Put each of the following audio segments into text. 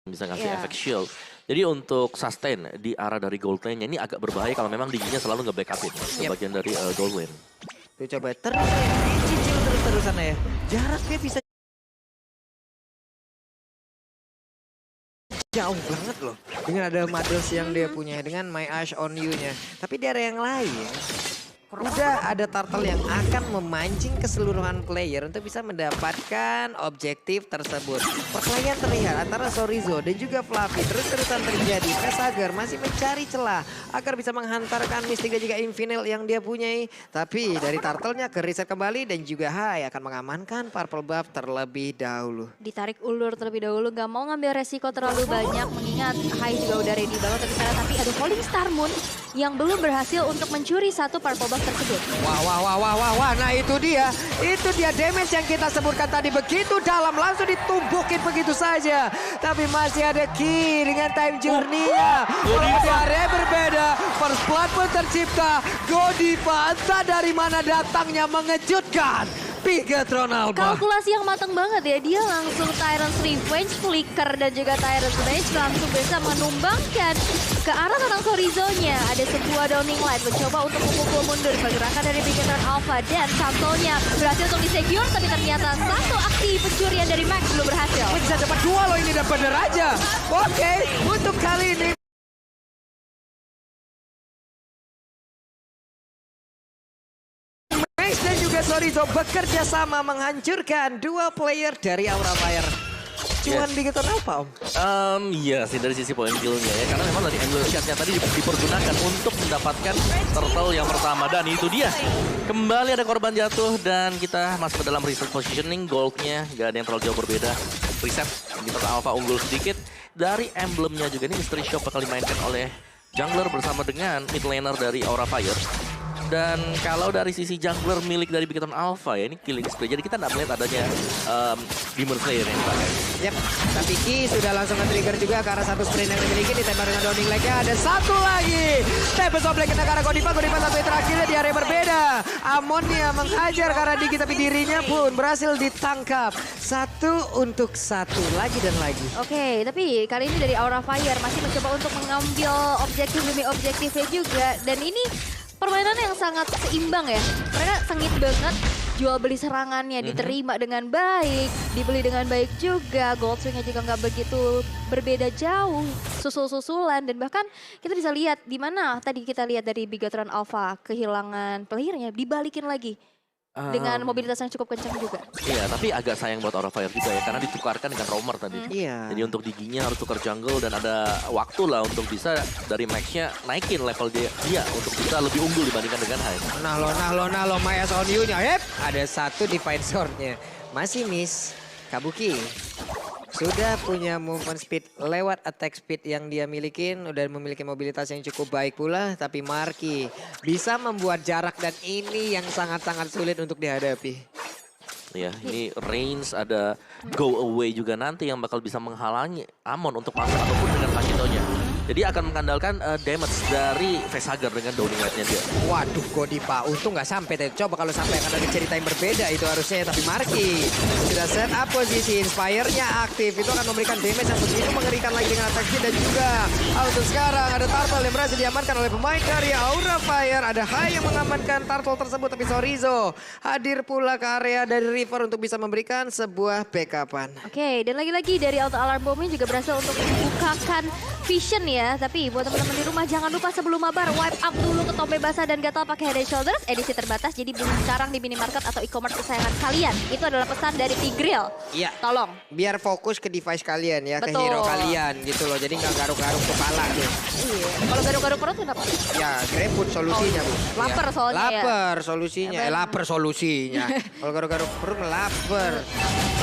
bisa ngasih efek shield. Jadi untuk sustain di arah dari gold lane-nya ini agak berbahaya kalau memang dinginnya selalu nge-backupin sebagian dari gold lane. Tuh coba terus ya, dicicil terus-terusan ya. Jaraknya bisa jauh banget loh. Dengan ada Madels yang dia punya, dengan My Ash on You-nya. Tapi di area yang lain, udah ada turtle yang akan memancing keseluruhan player untuk bisa mendapatkan objektif tersebut. Perkelahian terlihat antara Sorizo dan juga Fluffy terus-terusan terjadi. Pesager masih mencari celah agar bisa menghantarkan Mystic dan juga Infinite yang dia punyai. Tapi dari turtle-nya ke reset kembali dan juga Hai akan mengamankan purple buff terlebih dahulu. Ditarik ulur terlebih dahulu, gak mau ngambil resiko terlalu banyak mengingat Hai juga udah ready banget tapi ada Falling Star Moon yang belum berhasil untuk mencuri satu purple buff tersebut. Wah, nah itu dia damage yang kita sebutkan tadi begitu dalam langsung ditumbukin begitu saja. Tapi masih ada Ki dengan time journey-nya. Di area berbeda, first blood pun tercipta. Godiva entah dari mana datangnya mengejutkan. Bigatron Alpha. Kalkulasi yang matang banget ya, dia langsung Tyrant's Revenge, Flicker dan juga Tyrant's Revenge langsung bisa menumbangkan ke arah seorang Sorizo-nya. Ada sebuah Downing Light mencoba untuk memukul mundur pergerakan dari Bigatron Alpha dan Santonya berhasil untuk di-secure, tapi ternyata satu aksi pencurian dari Max belum berhasil. Bisa dapat dua loh ini dan bener aja. Oke, untuk kali ini Max dan juga Sorizo bekerja sama menghancurkan dua player dari Aura Fire. Cuman Bigatron Alpha, Om. Iya sih dari sisi point kill-nya ya. Karena memang dari angle shot-nya tadi dipergunakan untuk mendapatkan turtle yang pertama. Dan itu dia. Kembali ada korban jatuh dan kita masuk ke dalam reset positioning. Gold-nya gak ada yang terlalu jauh berbeda. Reset, Bigatron Alpha unggul sedikit. Dari emblemnya juga ini Mystery Shop bakal dimainkan oleh jungler bersama dengan mid laner dari Aura Fire. Dan kalau dari sisi jungler milik dari Bigatron Alpha ya, ini killing spree. Jadi kita nggak melihat adanya Demon Slayer yang dipakai. Yap, tapi Ki sudah langsung nge-trigger juga ke arah satu sprint yang dimiliki. Ditembak dengan Downing Leg-nya, ada satu lagi. Tempest of Blade ke arah Godiva satu yang terakhirnya di area berbeda. Amonnya menghajar ke arah Diki, tapi dirinya pun berhasil ditangkap. Satu untuk satu, lagi dan lagi. Oke, tapi kali ini dari Aura Fire masih mencoba untuk mengambil objektif demi objektifnya juga. Dan ini permainan yang sangat seimbang ya. Mereka sengit banget, jual beli serangannya diterima dengan baik, dibeli dengan baik juga. Gold swing-nya juga nggak begitu berbeda jauh, susul-susulan. Dan bahkan kita bisa lihat di mana tadi kita lihat dari Bigatron Alpha kehilangan playernya, dibalikin lagi. Dengan mobilitas yang cukup kencang juga. Iya, tapi agak sayang buat Aura Fire juga ya, karena ditukarkan dengan Roamer tadi. Iya. Jadi untuk Diginya harus tukar jungle dan ada waktu lah untuk bisa dari Max-nya naikin level dia untuk bisa lebih unggul dibandingkan dengan Hai. Nah lo, My Ash on You-nya. Yep, ada satu Divine Sword-nya. Masih miss. Kabuki sudah punya movement speed lewat attack speed yang dia milikin. Udah memiliki mobilitas yang cukup baik pula. Tapi Marky bisa membuat jarak dan ini yang sangat-sangat sulit untuk dihadapi. Ya, ini range ada go away juga nanti yang bakal bisa menghalangi Amon untuk masuk ataupun dengan Magneto-nya. Jadi akan mengandalkan damage dari Facehugger dengan Downing Light-nya dia. Waduh, Godiva untung nggak sampai tadi. Coba kalau sampai akan ada cerita yang berbeda itu harusnya. Tapi Marky sudah set up posisi, Inspire-nya aktif. Itu akan memberikan damage yang begitu mengerikan lagi dengan attack speed. Dan juga untuk sekarang ada Turtle yang berhasil diamankan oleh pemain dari Aura Fire. Ada Hai yang mengamankan Turtle tersebut. Tapi Sorizo hadir pula ke area dari River untuk bisa memberikan sebuah backupan. Oke, dan lagi-lagi dari Auto Alarm Bomb-nya juga berhasil untuk membukakan vision ya. Tapi buat teman-teman di rumah jangan lupa sebelum mabar wipe up dulu ke tope basah dan gatal pakai Head and Shoulders. Edisi terbatas, jadi beli sekarang di minimarket atau e-commerce kesayangan kalian. Itu adalah pesan dari Tigreal. Iya. Tolong. Biar fokus ke device kalian ya, Betul. ke hero kalian gitu loh. Jadi nggak garuk-garuk kepala tuh. Iya. Kalau garuk-garuk perut kenapa? Ya, GrabFood solusinya, Bu. Lapar Ya. soalnya ya. Lapar solusinya. Lapar solusinya. Kalau garuk-garuk perut lapar.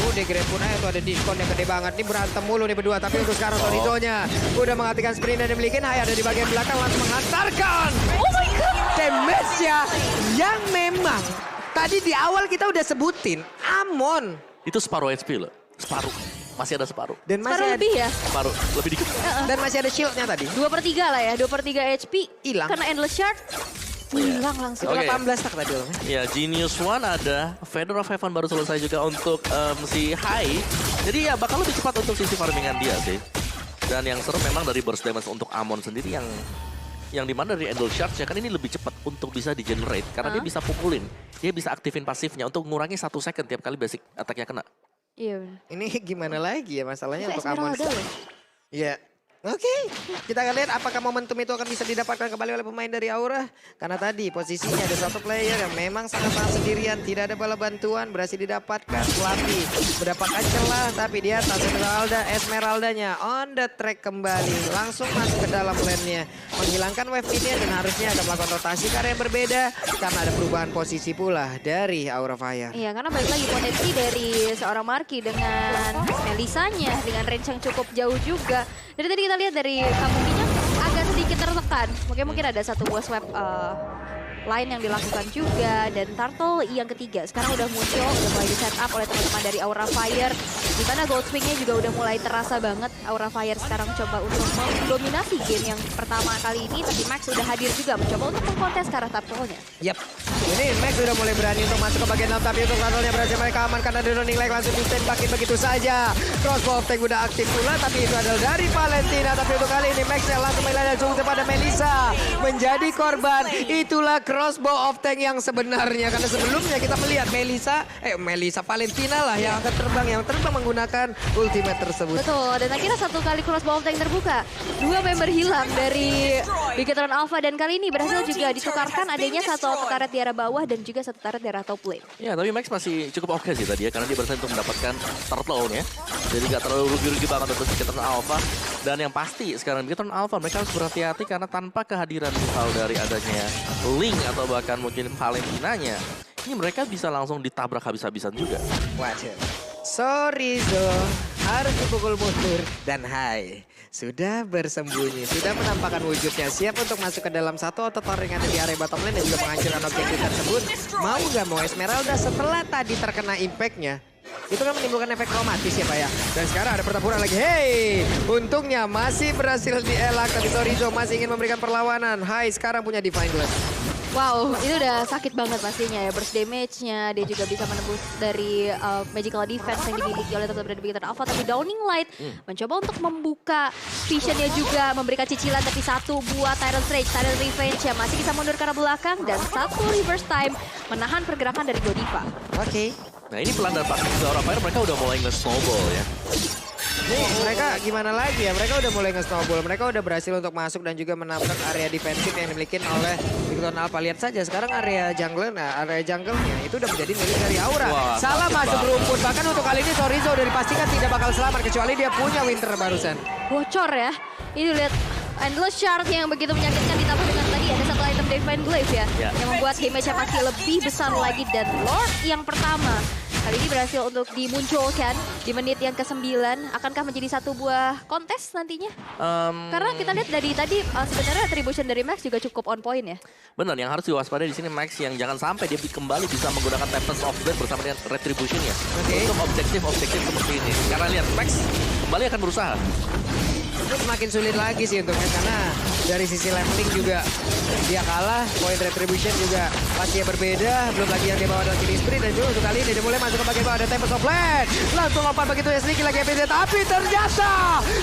Udah GrabFood aja tuh ada diskon yang gede banget. Ini berantem mulu nih berdua. Tapi untuk sekarang Sorizo-nya udah menghatikan sprint dan dimiliki. Hai ada di bagian belakang langsung menghantarkan. Oh my god. Damage-nya yang memang tadi di awal kita udah sebutin. Amon. Itu separuh HP loh. Separuh. Masih ada separuh. Dan masih Separuh ada, lebih ya? Separuh. Lebih dikit. dan masih ada shield-nya tadi. 2/3 lah ya, 2/3 HP. Hilang. Karena Endless Shard. Hilang langsung. Oke. 18 tak tadi loh. Ya, Genius One ada. Feather of Heaven baru selesai juga untuk si Hai. Jadi ya bakal lebih cepat untuk sisi farmingan dia sih. Dan yang seru memang dari burst damage untuk Amon sendiri yang dimana dari Endless Charge ya kan ini lebih cepat untuk bisa di-generate. Karena dia bisa pukulin, dia bisa aktifin pasifnya untuk mengurangi 1 second tiap kali basic attack-nya kena. Iya benar. Ini gimana lagi ya masalahnya Itu untuk Amon. Esmeralda loh. Iya. Oke, kita akan lihat apakah momentum itu akan bisa didapatkan kembali oleh pemain dari Aura. Karena tadi posisinya ada satu player yang memang sangat-sangat sendirian, tidak ada bala bantuan, berhasil didapatkan. Fluffy mendapatkan celah, tapi di atas Esmeraldanya on the track kembali. Langsung masuk ke dalam lane-nya. Menghilangkan wave ini dan harusnya akan melakukan rotasi karena yang berbeda. Karena ada perubahan posisi pula dari Aura Fire. Iya, karena balik lagi potensi dari seorang Marky dengan Melisanya, dengan range yang cukup jauh juga. Dari tadi kita lihat dari Kabukinya agak sedikit tertekan. Mungkin ada satu buah swap lain yang dilakukan juga. Dan Turtle yang ketiga sekarang udah muncul, udah mulai di set up oleh teman-teman dari Aura Fire. Dimana Gold Swing-nya juga udah mulai terasa banget. Aura Fire sekarang coba untuk mendominasi game yang pertama kali ini. Tapi Max udah hadir juga mencoba untuk mengkontes ke arah Turtle-nya. Yap, ini Max sudah mulai berani untuk masuk ke bagian dalam, tapi untuk Turtle-nya berhasil mereka amankan. Ada running leg langsung ditembakin begitu saja. Crossbow of Tank udah aktif pula, tapi itu adalah dari Valentina. Tapi untuk kali ini Max-nya langsung melihat langsung kepada Melissa. Menjadi korban, itulah Crossbow of Tank yang sebenarnya. Karena sebelumnya kita melihat Melissa Valentina lah yang akan terbang menggunakan ultimate tersebut. Betul, dan akhirnya satu kali Crossbow of Tank terbuka. 2 member hilang dari Bigetron Alpha dan kali ini berhasil juga ditukarkan adanya satu auto turret di arah bawah dan juga satu turret di arah top lane. Ya, tapi Max masih cukup oke sih tadi ya, karena dia berhasil untuk mendapatkan turtle ya. Jadi gak terlalu rugi-rugi banget untuk Bigetron Alpha. Dan yang pasti sekarang Bigetron Alpha mereka harus berhati-hati karena tanpa kehadiran misal dari adanya Link atau bahkan mungkin Valentinanya, ini mereka bisa langsung ditabrak habis-habisan juga. Wajar. Sorry Zo, harus dipukul mundur. Dan hai, sudah bersembunyi, sudah menampakkan wujudnya. Siap untuk masuk ke dalam satu auto turret yang ada di area bottom lane dan juga menghancurkan objektif tersebut. Mau gak mau Esmeralda setelah tadi terkena impact-nya, itu kan menimbulkan efek traumatis ya Pak ya. Dan sekarang ada pertempuran lagi. Hey, untungnya masih berhasil dielak. Tapi Torizo masih ingin memberikan perlawanan. Hai, sekarang punya Divine Glass. Wow, itu udah sakit banget pastinya ya. Burst damage-nya, dia juga bisa menembus dari magical defense yang dimiliki oleh tetap dari Bigetron Alpha. Tapi Downing Light mencoba untuk membuka vision-nya juga, memberikan cicilan. Tapi satu buah Tyrant Rage, Tyrant Revenge yang masih bisa mundur ke arah belakang. Dan satu reverse time menahan pergerakan dari Godiva. Oke. Nah ini pelan dan pasti Aura Fire mereka udah mulai nge-snowball ya. Nih mereka gimana lagi ya, mereka udah mulai nge-snowball, mereka udah berhasil untuk masuk dan juga menabrak area defensif yang dimiliki oleh Bigetron Alpha. Lihat saja sekarang area jungle-nya itu udah menjadi milik dari Aura. Wah, Salah sakit masuk banget. rumput, bahkan untuk kali ini Torizo udah dipastikan tidak bakal selamat kecuali dia punya Winter barusan. Bocor ya. Ini lihat Endless Shard yang begitu menyakitkan ditambah dengan tadi ada satu item Divine Glaive ya. Yang membuat damage-nya pasti lebih besar lagi. Dan Lord yang pertama kali ini berhasil untuk dimunculkan di menit yang ke-9. Akankah menjadi satu buah kontes nantinya? Karena kita lihat dari tadi sebenarnya attribution dari Max juga cukup on point ya. Benar, yang harus diwaspadai di sini Max yang jangan sampai dia kembali bisa menggunakan Tempest of Death bersama dengan Retribution ya. Untuk objektif-objektif seperti ini. Karena lihat Max kembali akan berusaha. Itu semakin sulit lagi sih untuk Max karena dari sisi leveling juga dia kalah, point retribution juga pasti berbeda, belum lagi yang dia bawa adalah killing spree dan juga untuk kali ini dia mulai masuk ke bagian bawah ada Tempest of Blade. Langsung lompat begitu ya sedikit lagi FPZ, tapi ternyata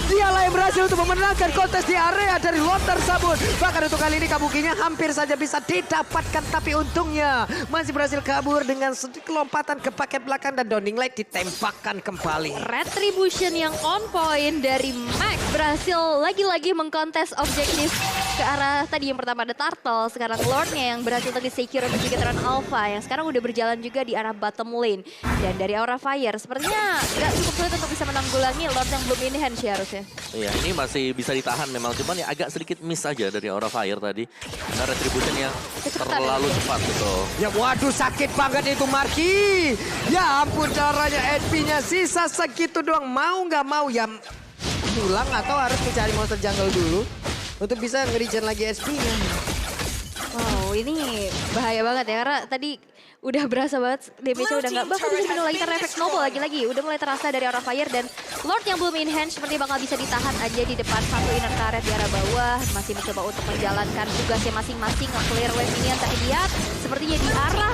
dialah yang berhasil untuk memenangkan kontes di area dari Lord tersebut. Bahkan untuk kali ini Kabukinya hampir saja bisa didapatkan, tapi untungnya masih berhasil kabur dengan sedikit lompatan ke paket belakang dan Downing Light ditembakkan kembali. Retribution yang on point dari Max berhasil lagi-lagi mengkontes objektif ke arah tadi yang pertama ada Turtle, sekarang Lordnya yang berhasil tadi secure untuk Bigetron Alpha yang sekarang udah berjalan juga di arah bottom lane. Dan dari Aura Fire sepertinya gak cukup sulit untuk bisa menanggulangi Lord yang belum in hand sih harusnya. Iya, ini masih bisa ditahan memang, cuman ya agak sedikit miss aja dari Aura Fire tadi. Karena Retribution yang terlalu cepat gitu. Ya waduh sakit banget itu Marky. Ya ampun caranya HP-nya sisa segitu doang. Mau nggak mau ya pulang atau harus mencari monster jungle dulu untuk bisa nge-regen lagi SP-nya. Wow, ini bahaya banget ya karena tadi udah berasa banget damage-nya udah nggak. Bahkan bisa lagi karena efek snowball lagi-lagi. Udah mulai terasa dari Aura Fire dan Lord yang belum enhance seperti bakal bisa ditahan aja di depan satu inner turret di arah bawah. Masih mencoba untuk menjalankan tugasnya masing-masing. Clear wave ini yang terlihat sepertinya di arah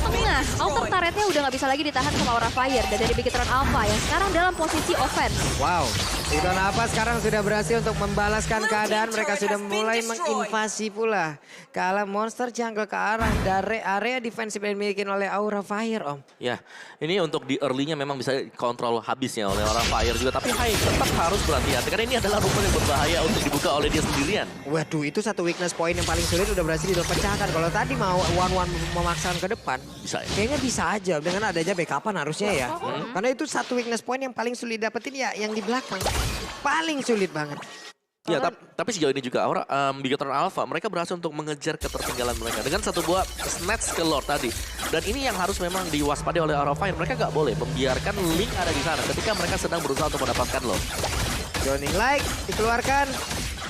tengah. Outer turretnya udah nggak bisa lagi ditahan sama Aura Fire. Dan dari Bigetron Alpha yang sekarang dalam posisi offense. Wow, Bigetron Alpha sekarang sudah berhasil untuk membalaskan keadaan. Mereka sudah mulai menginvasi pula ke arah monster jungle ke arah dari area defensif yang dimiliki oleh Aura Fire, Om. Ya, ini untuk di early-nya memang bisa kontrol habisnya oleh Aura Fire juga. Tapi Hai tetap harus berhati-hati karena ini adalah rumput yang berbahaya untuk dibuka oleh dia sendirian. Waduh, itu satu weakness point yang paling sulit udah berhasil dipecahkan. Kalau tadi mau one-one memaksakan ke depan, Bisa ya? kayaknya bisa aja dengan adanya backupan harusnya ya. Karena itu satu weakness point yang paling sulit dapetin ya yang di belakang. Paling sulit banget. Ya, tapi sejauh ini juga Aura, Bigetron Alpha, mereka berhasil untuk mengejar ketertinggalan mereka dengan satu buah snatch ke Lord tadi. Dan ini yang harus memang diwaspadai oleh Aura Fire. Mereka nggak boleh membiarkan Link ada di sana ketika mereka sedang berusaha untuk mendapatkan Lord. Joining like dikeluarkan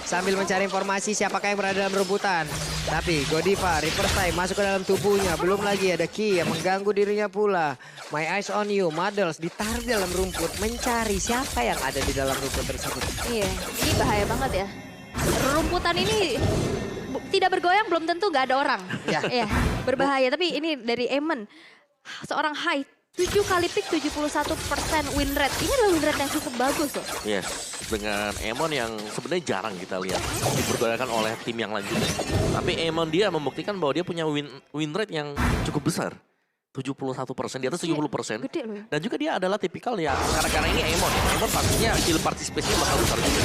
sambil mencari informasi siapakah yang berada dalam rebutan. Tapi Godiva reverse time masuk ke dalam tubuhnya. Belum lagi ada Ki yang mengganggu dirinya pula. My eyes on you, Muddles ditaruh di dalam rumput mencari siapa yang ada di dalam rumput tersebut. Iya, ini bahaya banget ya. Rumputan ini tidak bergoyang belum tentu nggak ada orang. Ya. Iya, berbahaya. Tapi ini dari Eamon, seorang high 7 kali pick 71% win rate. Ini adalah win rate yang cukup bagus loh. Yes, dengan Emon yang sebenarnya jarang kita lihat dipergunakan oleh tim yang lanjutnya. Tapi Emon dia membuktikan bahwa dia punya win rate yang cukup besar. 71%, di atas 70%. Gede loh. Dan juga dia adalah tipikal ya, karena ini Emon. Emon pastinya kill participation bakal besar juga.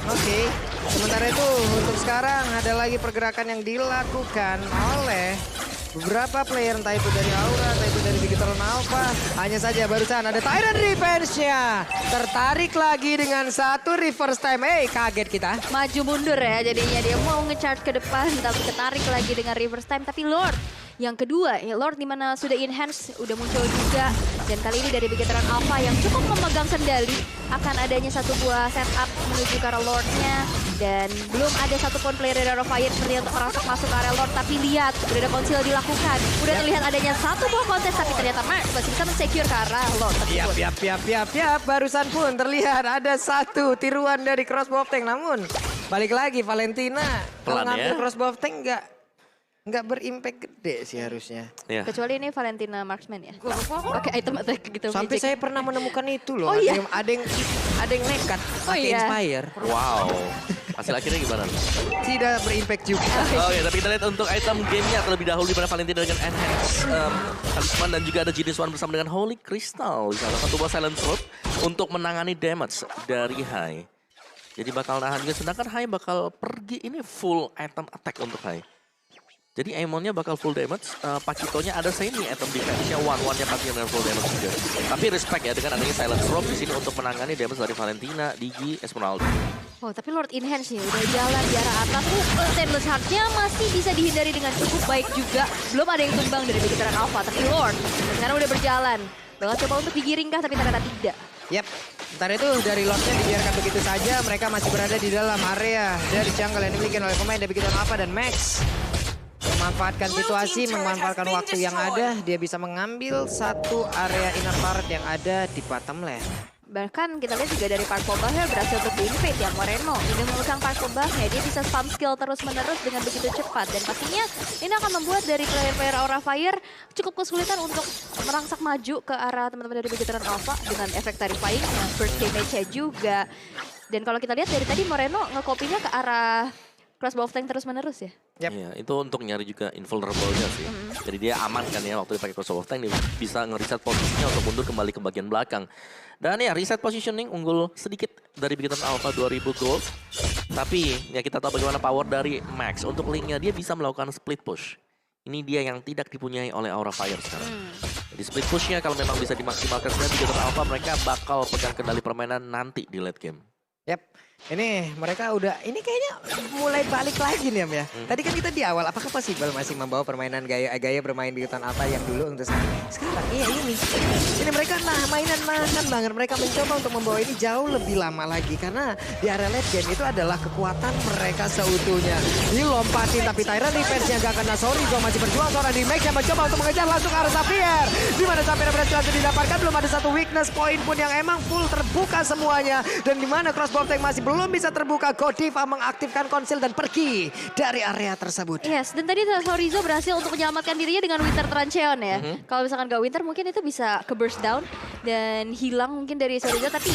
Oke, sementara itu untuk sekarang ada lagi pergerakan yang dilakukan oleh beberapa player, entah itu dari Aura, entah itu dari Bigetron Alpha. Hanya saja barusan ada Tyrant Revenge-nya. Tertarik lagi dengan satu reverse time. Kaget kita. Maju mundur ya jadinya, dia mau nge-charge ke depan tapi ketarik lagi dengan reverse time. Tapi Lord yang kedua, ya Lord dimana sudah enhance, udah muncul juga. Dan kali ini dari Bigetron Alpha yang cukup memegang kendali akan adanya satu buah setup menuju ke arah Lord-nya. Dan belum ada satupun player dari Aura Fire seperti untuk merasuk masuk ke area Lord. Tapi lihat, udah ada konsil dilakukan. Udah terlihat adanya satu buah kontes, tapi ternyata Max masih bisa men-secure ke arah Lord tersebut. Yap. Barusan pun terlihat ada satu tiruan dari Crossbow of Tank. Namun balik lagi Valentina. Kalau Pelan ngambil ya. Crossbow of Tank nggak berimpact gede sih harusnya. Ya. Kecuali ini Valentina Marksman ya. Pakai item attack gitu. Sampai magic. saya pernah menemukan itu loh. Oh iya? Ada yang nekat pakai iya. Inspire. Wow, hasil akhirnya gimana? Tidak berimpact juga. Oke, tapi kita lihat untuk item gamenya terlebih dahulu di mana Valentina dengan Enhance Talisman dan juga ada Genius One bersama dengan Holy Crystal. Di salah satu buah Silent Throat untuk menangani damage dari Hai. Jadi bakal nahan juga, sedangkan Hai bakal pergi ini full item attack untuk Hai. Jadi Emonnya bakal full damage, Pakitonya ada semi item defense-nya, one-one-nya pasti dengan full damage juga. Tapi respect ya dengan adanya Silent Rope di sini untuk menangani damage dari Valentina, Digi, Esmeralda. Oh, tapi Lord Enhance nih udah jalan di arah atas. Stainless Heart-nya masih bisa dihindari dengan cukup baik juga. Belum ada yang tumbang dari Bigetron Alpha, tapi Lord sekarang udah berjalan. Bakal coba untuk digiring kah, tapi ternyata tidak. Yap, ntar itu dari Lordnya dibiarkan begitu saja. Mereka masih berada di dalam area dari jungle yang dimiliki oleh pemain dari Bigetron Alpha dan Max. Memanfaatkan situasi, memanfaatkan waktu yang ada, dia bisa mengambil satu area inner turret yang ada di bottom lane. Bahkan kita lihat juga dari Park Pobahnya berhasil untuk di-invade ya Moreno. Ini memegang Park Pobahnya, dia bisa spam skill terus-menerus dengan begitu cepat. Dan pastinya ini akan membuat dari player-player Aura Fire cukup kesulitan untuk merangsak maju ke arah teman-teman dari Bigetron Alpha dengan efek terrifying, burst damage-nya juga. Dan kalau kita lihat dari tadi Moreno ngekopinya ke arah Crossbow of Tank terus-menerus ya? Yap. Iya, itu untuk nyari juga invulnerable-nya sih. Jadi dia aman kan ya waktu dipakai Crossbow of Tank, dia bisa nge-reset posisinya untuk mundur kembali ke bagian belakang. Dan ya reset positioning unggul sedikit dari Bigetron Alpha 2000 gold. Tapi ya kita tahu bagaimana power dari Max. Untuk Link-nya dia bisa melakukan split push. Ini dia yang tidak dipunyai oleh Aura Fire sekarang. Jadi split push-nya kalau memang bisa dimaksimalkan, sebenarnya Bigetron Alpha mereka bakal pegang kendali permainan nanti di late game. Yap, ini mereka udah, ini kayaknya mulai balik lagi nih Am ya. Tadi kan kita di awal, apakah possible masih membawa permainan gaya bermain di hutan alpha yang dulu untuk sekarang? Iya ini. Ini mereka mainan makan banget. Mereka mencoba untuk membawa ini jauh lebih lama lagi. Karena di area late game itu adalah kekuatan mereka seutuhnya. Dilompatin tapi Tyran defense-nya gak kena. Sorizo masih berjuang, seorang di Max yang mencoba untuk mengejar langsung ke arah Xavier. Dimana Xavier berhasil langsung didapatkan, belum ada satu weakness point pun yang emang full terbuka semuanya. Dan dimana crossbow tank masih belum bisa terbuka, Godiva mengaktifkan konsil dan pergi dari area tersebut. Yes, dan tadi Sorizo berhasil untuk menyelamatkan dirinya dengan Winter Trancheon ya. Kalau misalkan gak Winter mungkin itu bisa ke burst down dan hilang mungkin dari Sorizo. Tapi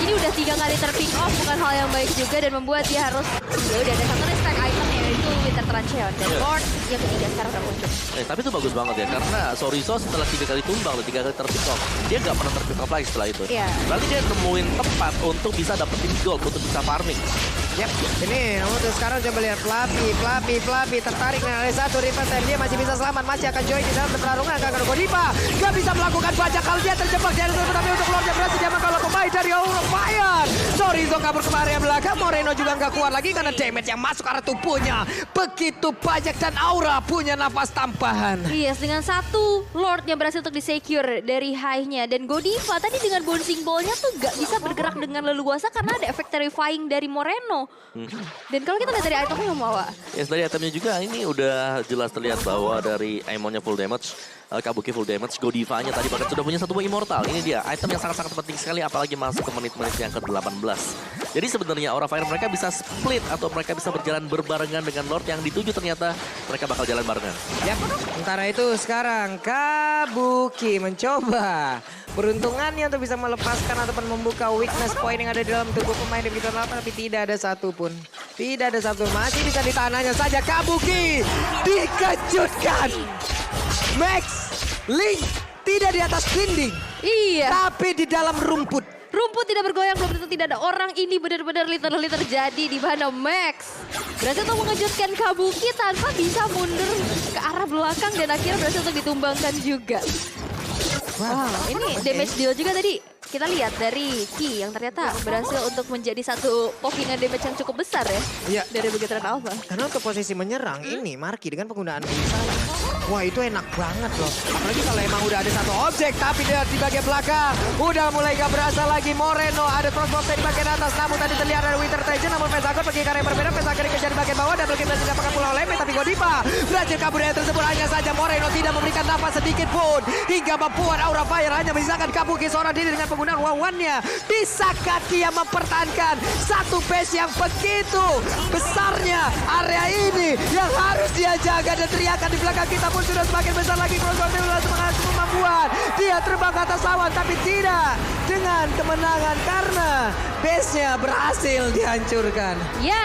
ini udah 3 kali terpick off, bukan hal yang baik juga dan membuat dia harus, ya udah ada satu stack item yaitu Winter Trancheon. Dan Lord yang ketiga sekarang udah muncul. Tapi itu bagus banget ya, karena Sorizo setelah 3 kali tumbang dan 3 kali terpick off, dia nggak pernah terpick off lagi setelah itu. Iya. Berarti dia nemuin tempat untuk bisa dapetin gold, untuk bisa farming. Yap, ini untuk sekarang coba lihat Flappy tertarik dengan ada satu reverse time. Dia masih bisa selamat, masih akan join di dalam pertarungan. Karena Godiva gak bisa melakukan banyak hal, dia terjebak dari itu. Tapi untuk Lord yang berhasil diamankan kalau pemain dari Fire. Sorizo kabur ke area belakang, Moreno juga gak kuat lagi karena damage yang masuk arah tubuhnya begitu banyak dan Aura punya nafas tambahan. Yes, dengan satu Lord yang berhasil untuk di-secure dari high-nya. Dan Godiva tadi dengan bouncing ball-nya tuh gak bisa bergerak dengan leluasa karena ada efek terrifying dari Moreno. Dan kalau kita lihat dari itemnya Mamawa. Ya, dari itemnya juga ini udah jelas terlihat bahwa dari Aimonnya full damage, Kabuki full damage, Godivanya tadi bahkan sudah punya satu buah immortal. Ini dia item yang sangat-sangat penting sekali apalagi masuk ke menit-menit yang ke-18. Jadi sebenarnya Aura Fire mereka bisa split atau mereka bisa berjalan berbarengan dengan Lord yang dituju, ternyata mereka bakal jalan barengan. Yap, sementara itu sekarang Kabuki mencoba peruntungannya untuk bisa melepaskan ataupun membuka weakness point yang ada di dalam tubuh pemain di Victor Lapa, tapi tidak ada satupun. Tidak ada satu, masih bisa ditahan hanya saja Kabuki dikejutkan. Max, Link tidak di atas dinding, Iya. tapi di dalam rumput. Rumput tidak bergoyang, belum tentu tidak ada orang. Ini benar-benar literally terjadi di mana Max berhasil untuk mengejutkan Kabuki tanpa bisa mundur ke arah belakang dan akhirnya berhasil untuk ditumbangkan juga. Wow, ini damage deal juga tadi. Kita lihat dari Ki yang ternyata berhasil untuk menjadi satu pokingan damage yang cukup besar ya. Iya. Dari Begetron Alpha. Karena untuk posisi menyerang ini Marki dengan penggunaan misalnya. Wah itu enak banget loh. Apalagi kalau emang udah ada satu objek tapi dia di bagian belakang. Udah mulai gak berasa lagi. Moreno ada crossbow di bagian atas. Namun tadi terlihat ada Winter Treasure. Namun Pesagon pergi ke arah yang berbeda. Pesagon dikejar di bagian bawah. Dan mungkin berhasil dapatkan pulau Leme. Tapi Godiva berhasil kabur dari tersebut. Hanya saja Moreno tidak memberikan nafas sedikit pun. Hingga membuat Aura Fire hanya menyisakan Kabuki seorang diri dengan penggunaan wawannya. Bisakah dia mempertahankan satu base yang begitu besarnya area ini yang harus dia jaga, dan teriakan di belakang kita pun sudah semakin besar lagi. Crossbow langsung membuat dia terbang ke atas lawan, tapi tidak dengan kemenangan karena base-nya berhasil dihancurkan. Ya.